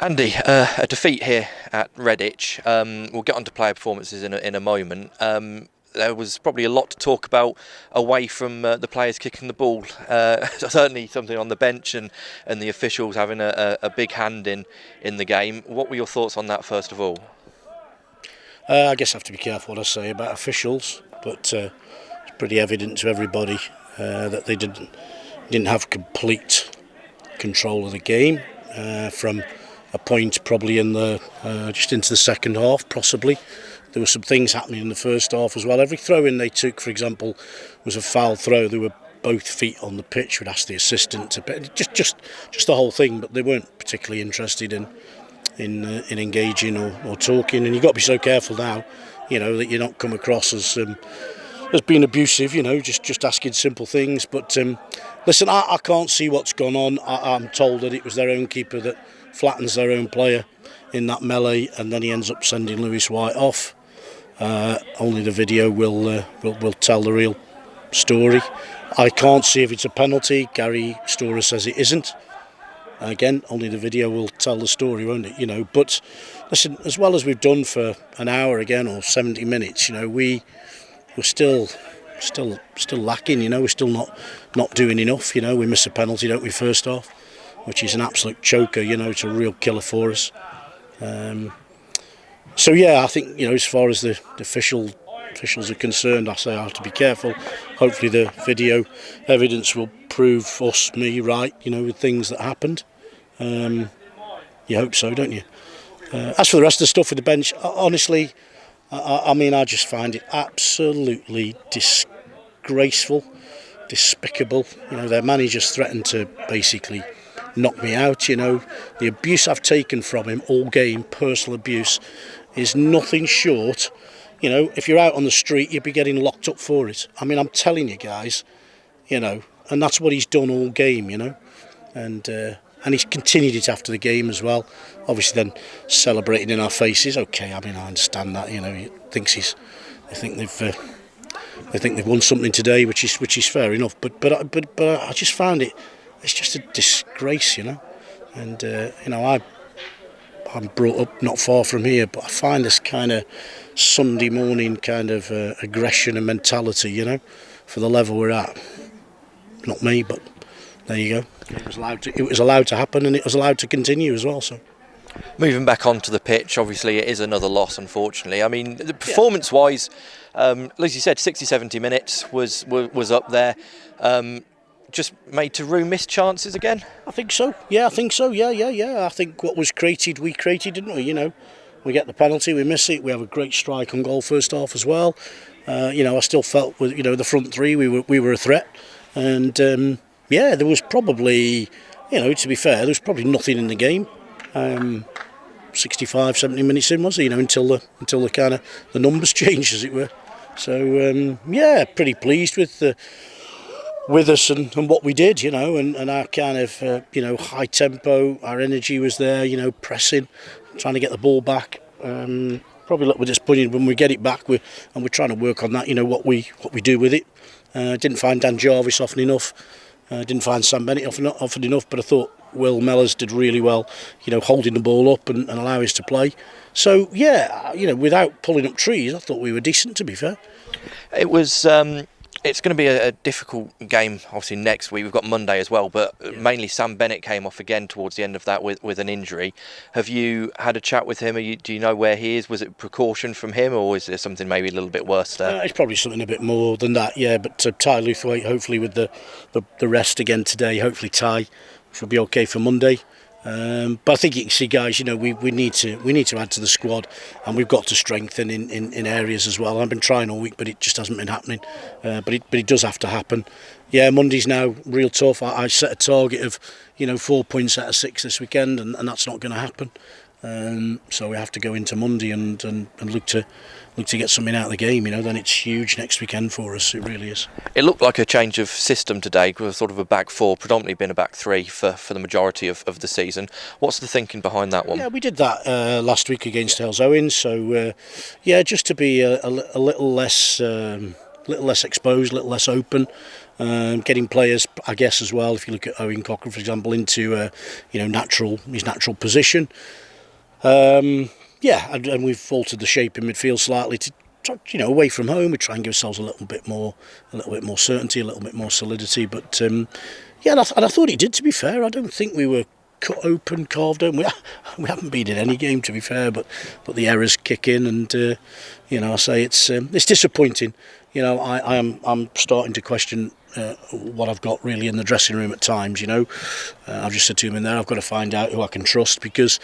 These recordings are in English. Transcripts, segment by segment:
Andy, a defeat here at Redditch. We'll get on to player performances in a moment. There was probably a lot to talk about away from the players kicking the ball. Certainly something on the bench and the officials having a big hand in the game. What were your thoughts on that, first of all? I guess I have to be careful what I say about officials, but it's pretty evident to everybody that they didn't have complete control of the game from a point probably in the just into the second half, possibly. There were some things happening in the first half as well. Every throw-in they took, for example, was a foul throw. They were both feet on the pitch. Would ask the assistant to just the whole thing, but they weren't particularly interested in engaging or talking. And you've got to be so careful now, that you don't come across as being abusive. Just asking simple things. But listen, I can't see what's gone on. I'm told that it was their own keeper that flattens their own player in that melee, and then he ends up sending Lewis White off. Only the video will tell the real story. I can't see if it's a penalty. Gary Storer says it isn't. Again, only the video will tell the story, won't it? But listen, as well as we've done for an hour again or 70 minutes, we're still lacking. We're still not doing enough. We miss a penalty, don't we, first half, which is an absolute choker. It's a real killer for us. So yeah, I think as far as the officials are concerned, I say I have to be careful. Hopefully the video evidence will prove me right, with things that happened. You hope so, don't you? As for the rest of the stuff with the bench, honestly, I just find it absolutely disgraceful, despicable. Their managers threatened to basically knock me out. The abuse I've taken from him all game, personal abuse, is nothing short. If you're out on the street, you'd be getting locked up for it. I'm telling you guys, and that's what he's done all game, and he's continued it after the game as well. Obviously, then celebrating in our faces. Okay, I understand that. He thinks they think they've won something today, which is fair enough. But I just found it's just a disgrace, and I'm brought up not far from here, but I find this kind of Sunday morning kind of aggression and mentality, for the level we're at. Not me, but there you go. It was allowed to happen, and it was allowed to continue as well. So, moving back onto the pitch, obviously it is another loss, unfortunately. The performance-wise, as you said, 60-70 minutes was up there. Just made to Rue miss chances again? I think so. Yeah, I think so. Yeah. I think what was created, we created, didn't we? We get the penalty, we miss it. We have a great strike on goal first half as well. I still felt with the front three we were a threat, and there was probably to be fair, there was probably nothing in the game. 65-70 minutes in, was it? Until the kind of the numbers changed, as it were. So pretty pleased with us and what we did, and our kind of high tempo, our energy was there, pressing, trying to get the ball back. Probably a little bit disappointed when we get it back, we're trying to work on that, what we do with it. Didn't find Dan Jarvis often enough, didn't find Sam Bennett often enough, but I thought Will Mellors did really well, holding the ball up and allow us to play. So without pulling up trees, I thought we were decent, to be fair. It was. It's going to be a difficult game, obviously, next week. We've got Monday as well, but mainly Sam Bennett came off again towards the end of that with an injury. Have you had a chat with him? Do you know where he is? Was it precaution from him, or is there something maybe a little bit worse there? It's probably something a bit more than that, yeah. But Ty Luthwaite, hopefully with the rest again today, hopefully Ty should be okay for Monday. But I think you can see, guys, we need to add to the squad, and we've got to strengthen in areas as well. I've been trying all week, but it just hasn't been happening. But it does have to happen. Yeah, Monday's now real tough. I set a target of 4 points out of 6 this weekend, and that's not going to happen. So we have to go into Monday and look to get something out of the game. Then it's huge next weekend for us. It really is. It looked like a change of system today, with sort of a back four, predominantly been a back three for the majority of the season. What's the thinking behind that one? Yeah, we did that last week against Hales Owen. So just to be a little less exposed, a little less open. getting players, I guess, as well. If you look at Owen Cochrane, for example, into his natural position. And we've altered the shape in midfield slightly to try, away from home. We try and give ourselves a little bit more certainty, a little bit more solidity. But and I thought he did. To be fair, I don't think we were cut open, carved open. We haven't been in any game, to be fair. But the errors kick in, and I say it's disappointing. I'm starting to question what I've got really in the dressing room at times. I've just said to him in there, I've got to find out who I can trust, because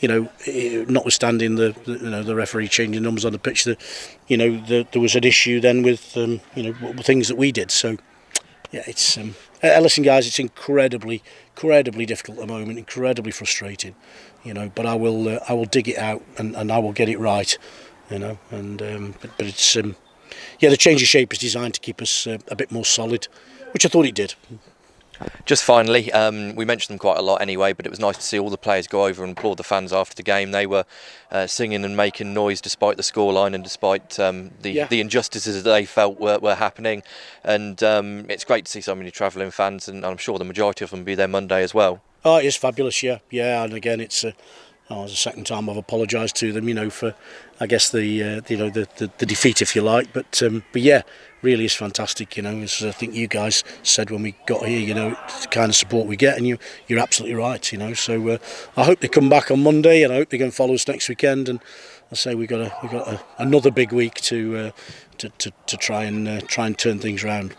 notwithstanding the referee changing numbers on the pitch, there was an issue then with things that we did. So it's listen, guys, it's incredibly difficult at the moment, incredibly frustrating. But I will dig it out and I will get it right. But it's the change of shape is designed to keep us a bit more solid, which I thought it did. Just finally, we mentioned them quite a lot anyway, but it was nice to see all the players go over and applaud the fans after the game. They were singing and making noise despite the scoreline and despite the injustices that they felt were happening. And it's great to see so many travelling fans, and I'm sure the majority of them will be there Monday as well. Oh, it is fabulous, yeah. And again, it's the second time I've apologised to them, for I guess the defeat, if you like. But yeah, really is fantastic. As I think you guys said when we got here, the kind of support we get, and you're absolutely right. So I hope they come back on Monday, and I hope they can follow us next weekend. And I say we got another big week to try and turn things around.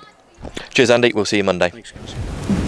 Cheers, Andy. We'll see you Monday. Thanks, guys.